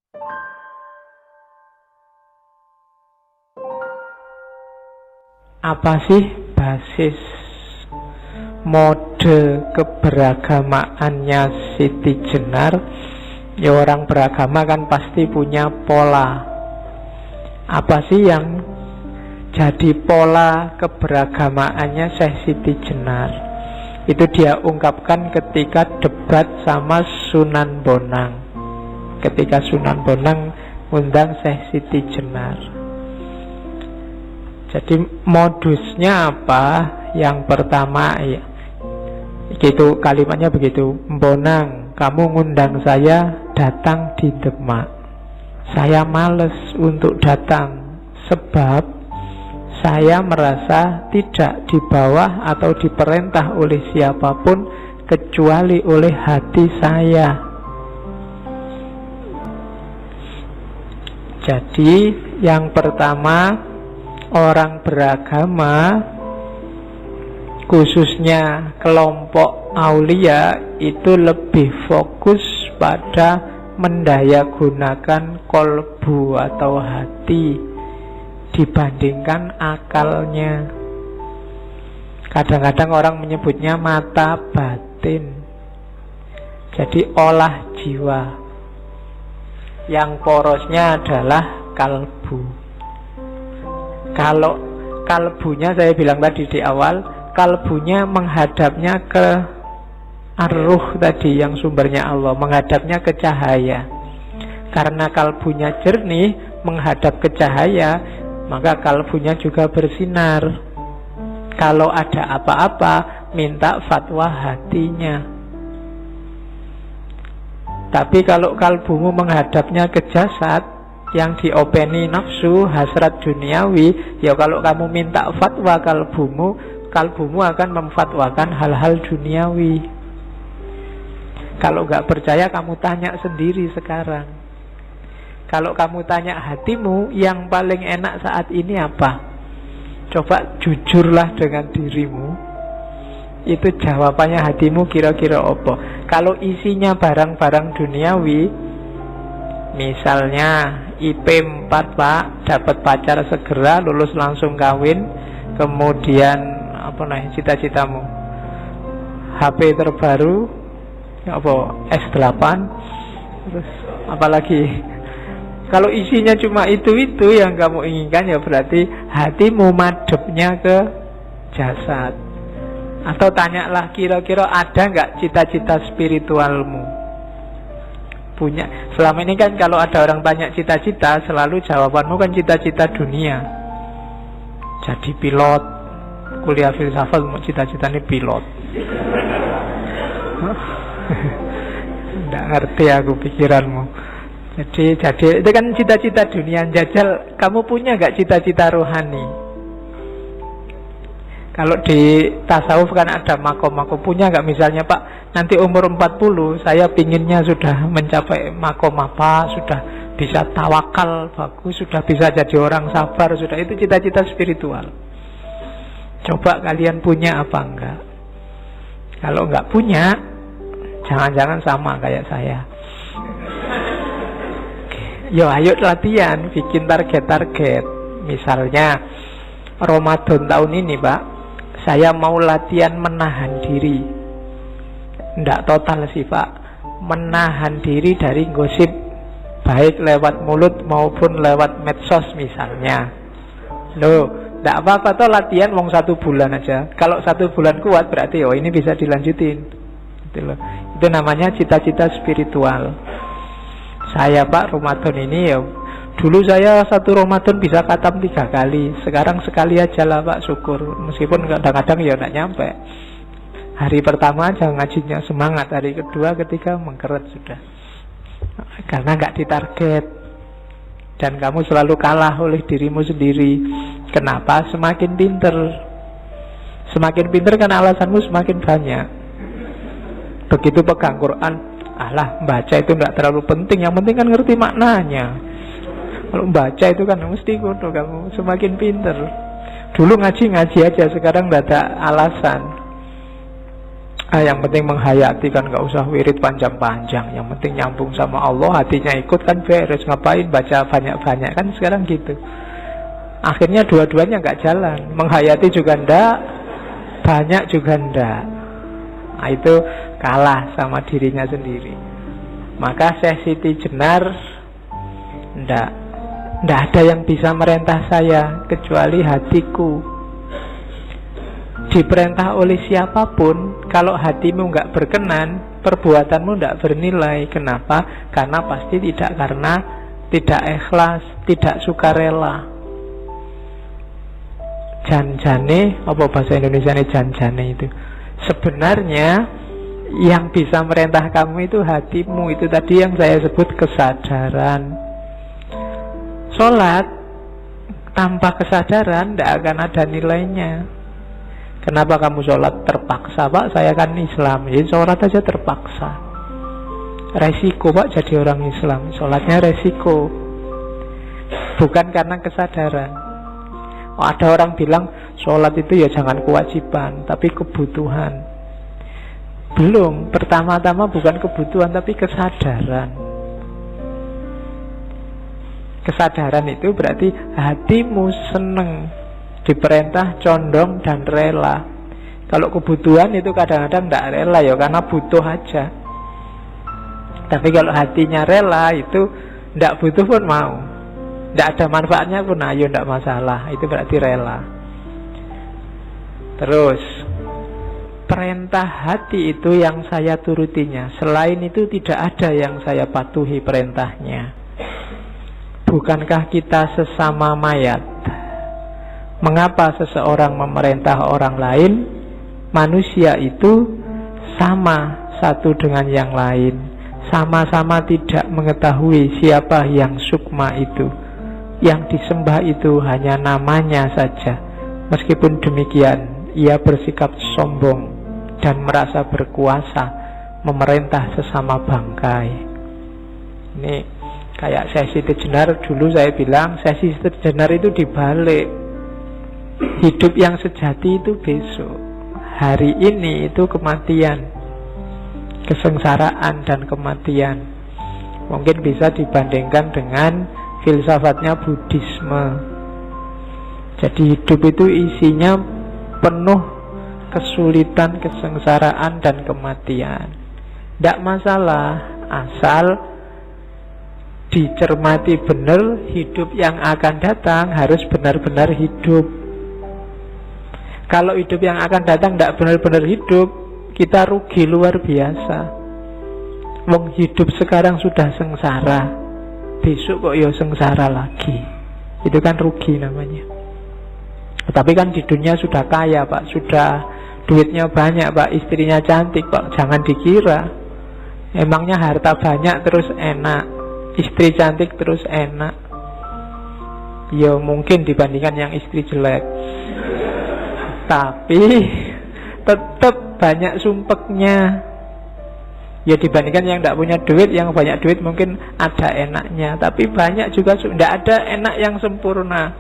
Apa sih basis mode keberagamaannya Siti Jenar? Ya orang beragama kan pasti punya pola. Apa sih yang jadi pola keberagamaannya Syekh Siti Jenar? Itu dia ungkapkan ketika debat sama Sunan Bonang. Ketika Sunan Bonang undang Syekh Siti Jenar. Jadi modusnya apa? Yang pertama ya, itu kalimatnya begitu. Bonang, kamu ngundang saya datang di Demak. Saya males untuk datang sebab saya merasa tidak di bawah atau diperintah oleh siapapun kecuali oleh hati saya. Jadi yang pertama, orang beragama, khususnya kelompok aulia, itu lebih fokus pada mendayagunakan kolbu atau hati dibandingkan akalnya. Kadang-kadang orang menyebutnya mata batin. Jadi olah jiwa. Yang porosnya adalah kalbu. Kalau kalbunya, saya bilang tadi di awal, kalbunya menghadapnya ke ar-ruh tadi yang sumbernya Allah, menghadapnya ke cahaya. Karena kalbunya jernih, menghadap ke cahaya, maka kalbunya juga bersinar. Kalau ada apa-apa, minta fatwa hatinya. Tapi kalau kalbumu menghadapnya ke jasad, yang diopeni nafsu, hasrat duniawi, ya kalau kamu minta fatwa kalbumu akan memfatwakan hal-hal duniawi. Kalau nggak percaya, kamu tanya sendiri sekarang. Kalau kamu tanya hatimu, yang paling enak saat ini apa? Coba jujurlah dengan dirimu. Itu jawabannya hatimu kira-kira apa? Kalau isinya barang-barang duniawi, misalnya IP 4 pak, dapat pacar segera, lulus langsung kawin, kemudian apa nih cita-citamu? HP terbaru, apa S8, terus apalagi? Kalau isinya cuma itu yang kamu inginkan, ya berarti hatimu madepnya ke jasad. Atau tanyalah, kira-kira ada nggak cita-cita spiritualmu? Punya. Selama ini kan kalau ada orang tanya cita-cita, selalu jawabanmu kan cita-cita dunia. Jadi pilot, kuliah filsafat, cita-citanya pilot. Nggak ngerti aku pikiranmu. Jadi itu kan cita-cita dunia. Jajal, kamu punya nggak cita-cita rohani? Kalau di tasawuf kan ada makom-makom. Punya nggak misalnya, Pak, nanti umur 40 saya pinginnya sudah mencapai makom apa, sudah bisa tawakal bagus, sudah bisa jadi orang sabar, sudah. Itu cita-cita spiritual. Coba kalian punya apa enggak? Kalau enggak punya, jangan-jangan sama kayak saya. Yo, ayo latihan, bikin target-target. Misalnya Ramadan tahun ini, Pak, saya mau latihan menahan diri. Nggak total sih, Pak. Menahan diri dari gosip, baik lewat mulut maupun lewat medsos misalnya. Loh, nggak apa-apa toh latihan wong 1 bulan aja. Kalau 1 bulan kuat berarti oh ini bisa dilanjutin. Gitu loh. Itu namanya cita-cita spiritual. Saya, Pak, Ramadan ini ya, dulu saya 1 Ramadan bisa khatam 3 kali. Sekarang sekali aja lah, Pak, syukur. Meskipun kadang-kadang ya nggak nyampe. Hari pertama aja ngajinya semangat, hari kedua, ketiga mengkeret sudah. Karena nggak ditarget. Dan kamu selalu kalah oleh dirimu sendiri. Kenapa? Semakin pinter. Semakin pinter kan alasanmu semakin banyak. Begitu pegang Quran, alah, baca itu nggak terlalu penting. Yang penting kan ngerti maknanya. Kalau baca itu kan mesti kudu kamu semakin pinter. Dulu ngaji aja, sekarang nggak ada alasan. Yang penting menghayati kan, gak usah wirid panjang-panjang. Yang penting nyambung sama Allah, hatinya ikut kan beres. Ngapain baca banyak-banyak kan sekarang gitu. Akhirnya dua-duanya gak jalan. Menghayati juga ndak, banyak juga ndak. Nah, itu kalah sama dirinya sendiri. Maka Syekh Siti Jenar ndak ada yang bisa merintah saya kecuali hatiku. Diperintah oleh siapapun, kalau hatimu nggak berkenan, perbuatanmu nggak bernilai. Kenapa? Karena pasti karena tidak ikhlas, tidak sukarela. Janjane, apa bahasa Indonesia ini janjane itu? Sebenarnya yang bisa merintah kamu itu hatimu. Itu tadi yang saya sebut kesadaran. Sholat tanpa kesadaran tidak akan ada nilainya. Kenapa kamu sholat terpaksa? Pak, saya kan Islam, jadi sholat aja terpaksa. Resiko Pak jadi orang Islam, sholatnya resiko, bukan karena kesadaran. Ada orang bilang sholat itu ya jangan kewajiban, tapi kebutuhan. Belum, pertama-tama bukan kebutuhan, tapi kesadaran. Kesadaran itu berarti hatimu seneng diperintah, condong, dan rela. Kalau kebutuhan itu kadang-kadang tidak rela ya, karena butuh aja. Tapi kalau hatinya rela, itu tidak butuh pun mau, tidak ada manfaatnya pun ayo, tidak masalah. Itu berarti rela. Terus perintah hati itu yang saya turutinya. Selain itu tidak ada yang saya patuhi perintahnya. Bukankah kita sesama mayat? Mengapa seseorang memerintah orang lain? Manusia itu sama satu dengan yang lain, sama-sama tidak mengetahui siapa yang sukma itu. Yang disembah itu hanya namanya saja. Meskipun demikian, ia bersikap sombong dan merasa berkuasa memerintah sesama bangkai. Ini kayak Syekh Siti Jenar. Dulu saya bilang Syekh Siti Jenar itu dibalik. Hidup yang sejati itu besok. Hari ini itu kematian, kesengsaraan dan kematian. Mungkin bisa dibandingkan dengan filsafatnya Buddhisme. Jadi hidup itu isinya penuh kesulitan, kesengsaraan dan kematian. Tidak masalah, asal dicermati benar. Hidup yang akan datang harus benar-benar hidup. Kalau hidup yang akan datang tidak benar-benar hidup, kita rugi luar biasa. Wong hidup sekarang sudah sengsara, besok kok ya sengsara lagi. Itu kan rugi namanya. Tapi kan di dunia sudah kaya Pak, sudah duitnya banyak Pak, istrinya cantik Pak. Jangan dikira emangnya harta banyak terus enak, istri cantik terus enak. Ya mungkin dibandingkan yang istri jelek, tapi tetap banyak sumpeknya. Ya dibandingkan yang tidak punya duit, yang banyak duit mungkin ada enaknya, tapi banyak juga tidak ada enak yang sempurna,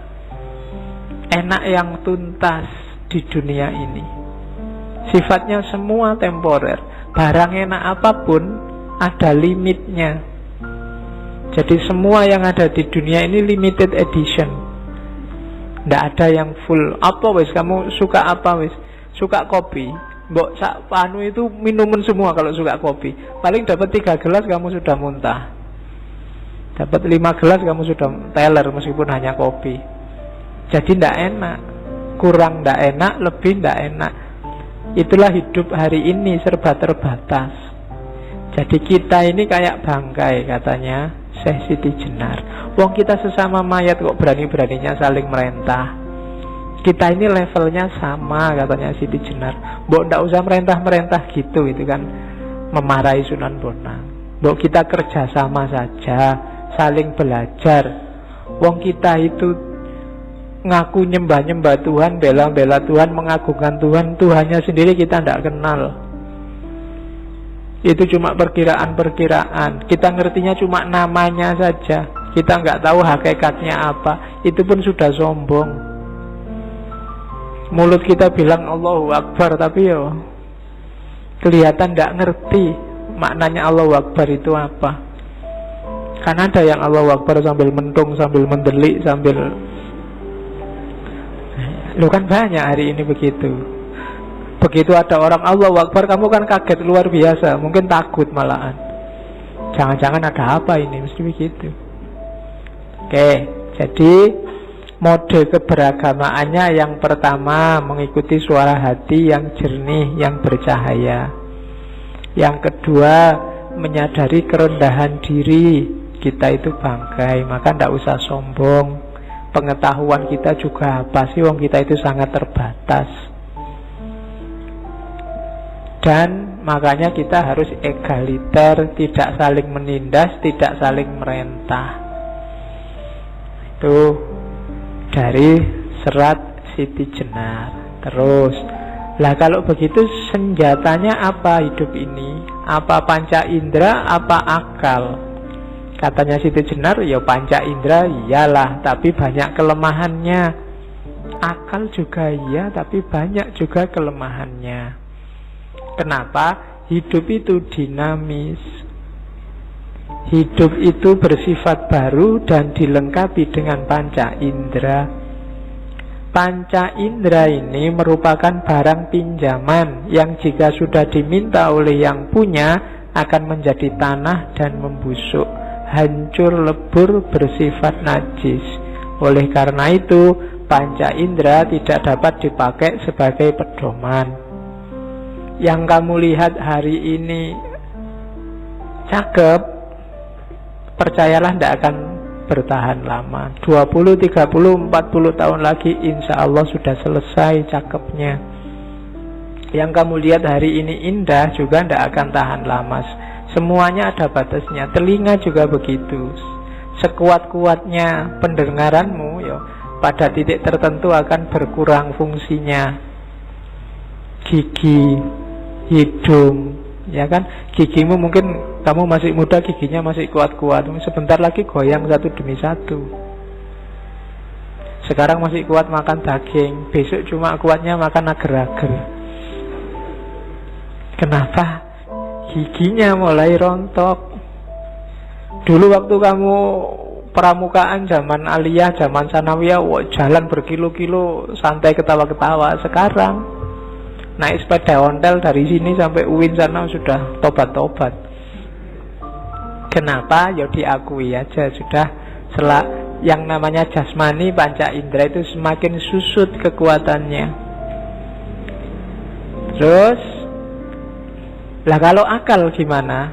enak yang tuntas di dunia ini. Sifatnya semua temporer. Barang enak apapun ada limitnya. Jadi semua yang ada di dunia ini limited edition. Tidak ada yang full. Apa wis kamu suka apa wis? Suka kopi, mbok sak panu itu minuman semua. Kalau suka kopi paling dapat 3 gelas kamu sudah muntah, dapat 5 gelas kamu sudah teler meskipun hanya kopi. Jadi tidak enak, kurang tidak enak, lebih tidak enak. Itulah hidup hari ini, serba terbatas. Jadi kita ini kayak bangkai katanya Syekh Siti Jenar. Wong kita sesama mayat kok berani-beraninya saling merintah. Kita ini levelnya sama katanya Siti Jenar. Mbok ndak usah merintah-merintah gitu, itu kan memarahi Sunan Bonang. Mbok kita kerja sama saja, saling belajar. Wong kita itu ngaku nyembah-nyembah Tuhan, bela-bela Tuhan, mengagungkan Tuhan, Tuhannya sendiri kita ndak kenal. Itu cuma perkiraan-perkiraan. Kita ngertinya cuma namanya saja, kita nggak tahu hakikatnya apa. Itu pun sudah sombong. Mulut kita bilang Allahu Akbar, tapi yo kelihatan tidak ngerti maknanya Allahu Akbar itu apa. Kan ada yang Allahu Akbar sambil mentung, sambil mendelik, sambil lu kan banyak hari ini begitu. Begitu ada orang Allahu Akbar, kamu kan kaget luar biasa, mungkin takut malahan. Jangan-jangan ada apa ini, mesti begitu. Oke, jadi mode keberagamaannya yang pertama mengikuti suara hati yang jernih, yang bercahaya. Yang kedua menyadari kerendahan diri, kita itu bangkai, maka tidak usah sombong. Pengetahuan kita juga apa sih, wong kita itu sangat terbatas. Dan makanya kita harus egaliter, tidak saling menindas, tidak saling merentah. Itu dari serat Siti Jenar. Terus, lah kalau begitu senjatanya apa hidup ini? Apa panca indera, apa akal? Katanya Siti Jenar, ya panca indera iyalah, tapi banyak kelemahannya. Akal juga iya, tapi banyak juga kelemahannya. Kenapa? Hidup itu dinamis. Hidup itu bersifat baru dan dilengkapi dengan panca indera. Panca indera ini merupakan barang pinjaman yang jika sudah diminta oleh yang punya akan menjadi tanah dan membusuk, hancur lebur, bersifat najis. Oleh karena itu panca indera tidak dapat dipakai sebagai pedoman. Yang kamu lihat hari ini cakep, percayalah tidak akan bertahan lama. 20, 30, 40 tahun lagi insya Allah sudah selesai cakepnya. Yang kamu lihat hari ini indah juga tidak akan tahan lama. Semuanya ada batasnya. Telinga juga begitu. Sekuat-kuatnya pendengaranmu, ya, pada titik tertentu akan berkurang fungsinya. Gigi, hidung, ya kan, gigimu mungkin kamu masih muda, giginya masih kuat-kuat, sebentar lagi goyang satu demi satu. Sekarang masih kuat makan daging, besok cuma kuatnya makan agar-agar. Kenapa? Giginya mulai rontok. Dulu waktu kamu pramukaan zaman aliyah, zaman sanawiyah, jalan berkilo-kilo santai ketawa-ketawa. Sekarang naik sepeda ontel dari sini sampai UIN sana sudah tobat-tobat. Kenapa? Ya diakui aja sudah yang namanya jasmani panca indera itu semakin susut kekuatannya. Terus lah kalau akal gimana?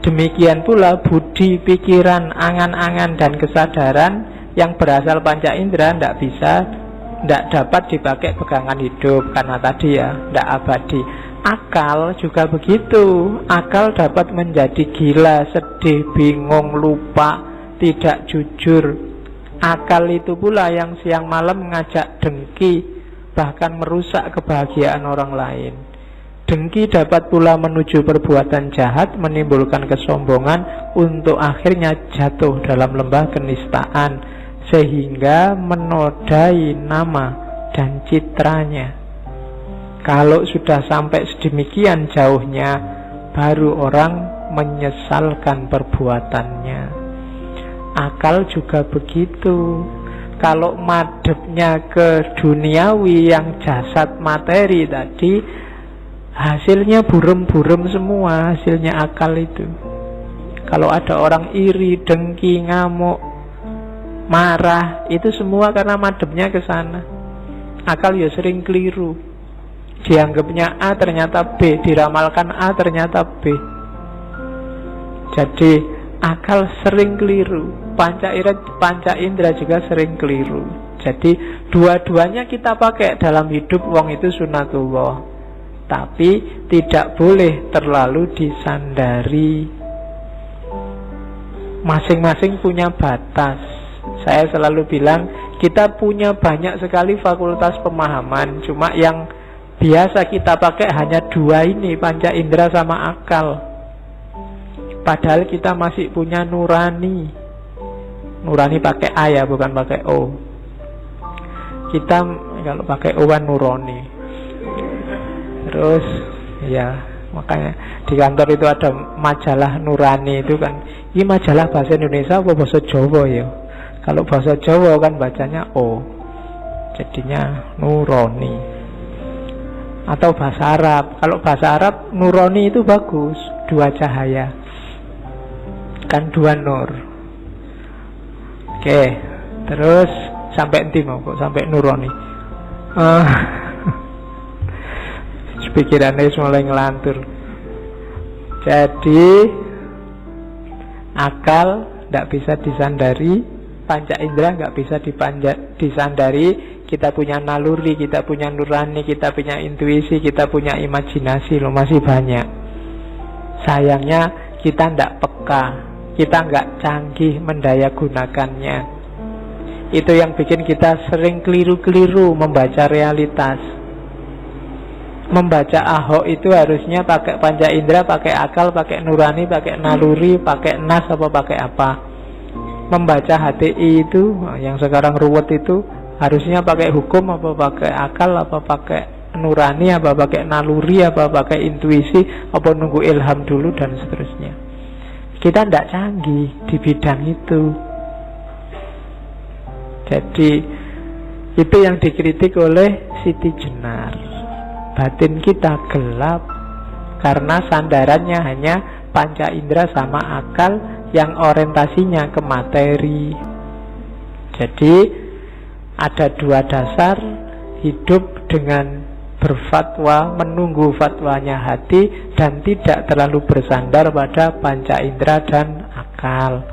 Demikian pula budi, pikiran, angan-angan dan kesadaran yang berasal panca indera tidak dapat dipakai pegangan hidup karena tadi ya tidak abadi. Akal juga begitu. Akal dapat menjadi gila, sedih, bingung, lupa, tidak jujur. Akal itu pula yang siang malam mengajak dengki, bahkan merusak kebahagiaan orang lain. Dengki dapat pula menuju perbuatan jahat, menimbulkan kesombongan, untuk akhirnya jatuh dalam lembah kenistaan, sehingga menodai nama dan citranya. Kalau sudah sampai sedemikian jauhnya, baru orang menyesalkan perbuatannya. Akal juga begitu. Kalau madepnya ke duniawi yang jasad materi tadi, hasilnya burem-burem semua, hasilnya akal itu. Kalau ada orang iri, dengki, ngamuk, marah, itu semua karena madepnya ke sana. Akal ya sering keliru. Dianggapnya A ternyata B, diramalkan A ternyata B. Jadi akal sering keliru, panca indera juga sering keliru. Jadi dua-duanya kita pakai dalam hidup, wong itu sunatullah. Tapi tidak boleh terlalu disandari. Masing-masing punya batas. Saya selalu bilang kita punya banyak sekali fakultas pemahaman, cuma yang biasa kita pakai hanya dua ini, panca indera sama akal. Padahal kita masih punya nurani. Nurani pakai A ya, bukan pakai O. Kita kalau pakai O kan nurani. Terus ya Makanya di kantor itu ada majalah Nurani itu kan. Ini majalah bahasa Indonesia apa bahasa Jawa ya? Kalau bahasa Jawa kan bacanya O, jadinya Nurani. Atau bahasa Arab. Kalau bahasa Arab Nurani itu bagus, 2 cahaya. Kan 2 nur. Oke, terus sampai nanti mau kok sampai Nurani. Pikirannya mulai ngelantur. Jadi akal tidak bisa disandari, panca indera nggak bisa disandari. Kita punya naluri, kita punya nurani, kita punya intuisi, kita punya imajinasi loh, masih banyak. Sayangnya kita tidak peka, kita nggak canggih mendaya gunakannya. Itu yang bikin kita sering keliru-keliru membaca realitas. Membaca Ahok itu harusnya pakai panca indera, pakai akal, pakai nurani, pakai naluri, pakai nas apa pakai apa. Membaca HTI itu yang sekarang ruwet itu harusnya pakai hukum apa pakai akal, apa pakai nurani, apa pakai naluri, apa pakai intuisi, apa nunggu ilham dulu dan seterusnya. Kita tidak canggih di bidang itu. Jadi itu yang dikritik oleh Siti Jenar. Batin kita gelap karena sandarannya hanya panca indera sama akal yang orientasinya ke materi. Jadi ada 2 dasar hidup dengan berfatwa, menunggu fatwanya hati, dan tidak terlalu bersandar pada panca indera dan akal.